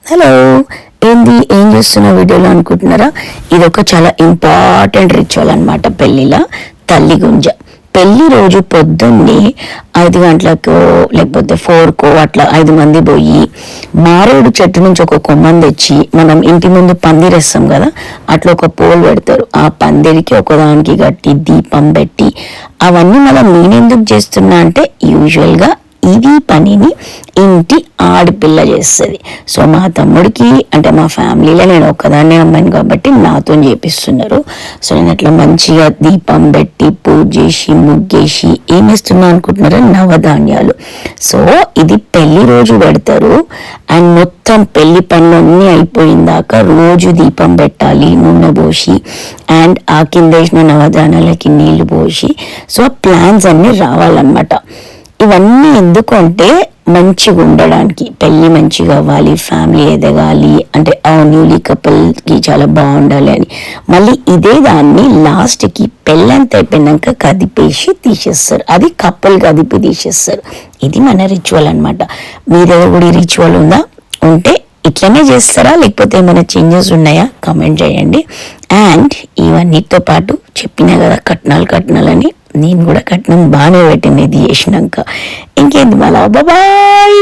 Hello, ఏంది ఏం చేస్తున్న వీడియోలో అనుకుంటున్నారా? ఇది ఒక చాలా ఇంపార్టెంట్ రిచువల్ అనమాట. పెళ్ళిలో తల్లి గుంజ. పెళ్లి రోజు పొద్దున్నే 5 గంటలకు లేకపోతే 4కో అట్లా 5 మంది పోయి మారేడు చెట్టు నుంచి ఒక కొమ్మని తెచ్చి, మనం ఇంటి ముందు పందిరేస్తాం కదా, అట్లా ఒక పోల్ పెడతారు. ఆ పందిరికి ఒకదానికి కట్టి దీపం పెట్టి, అవన్నీ మనం నేనెందుకు చేస్తున్నా అంటే, యూజువల్గా ఇది పనిని ఇంటి ఆడపిల్ల చేస్తుంది. సో మా తమ్ముడికి అంటే మా ఫ్యామిలీలో నేను ఒక్కదాన్నే అమ్మాయిని కాబట్టి నాతో చేపిస్తున్నారు. సో నేను అట్లా మంచిగా దీపం పెట్టి పూజ చేసి ముగ్గేసి ఏమేస్తున్నా అనుకుంటున్నారో నవధాన్యాలు. సో ఇది పెళ్లి రోజు పెడతారు. అండ్ మొత్తం పెళ్లి పనులన్నీ అయిపోయిందాక రోజు దీపం పెట్టాలి, నూనె పోసి, అండ్ ఆ కింద వేసిన నవధాన్యాలకి నీళ్లు పోసి. సో ప్లాన్స్ అన్నీ రావాలన్నమాట. ఇవన్నీ ఎందుకు అంటే మంచిగా ఉండడానికి, పెళ్ళి మంచిగా అవ్వాలి, ఫ్యామిలీ ఎదగాలి, అంటే ఆ న్యూలీ కపుల్కి చాలా బాగుండాలి అని. మళ్ళీ ఇదే దాన్ని లాస్ట్కి పెళ్ళంత అయిపోయినాక కదిపేసి తీసేస్తారు. అది కపుల్ కదిపి తీసేస్తారు. ఇది మన రిచువల్ అనమాట. మీ దగ్గర కూడా ఈ రిచువల్ ఉందా? ఉంటే ఇట్లనే చేస్తారా, లేకపోతే ఏమైనా చేంజెస్ ఉన్నాయా? కమెంట్ చేయండి. అండ్ ఇవన్నిటితో పాటు చెప్పినా కదా కట్నాలని, నేను కూడా కట్నం బాగానే పెట్టింది ఇది చేసినాక. ఇంకేంటి మళ్ళా, బాయ్.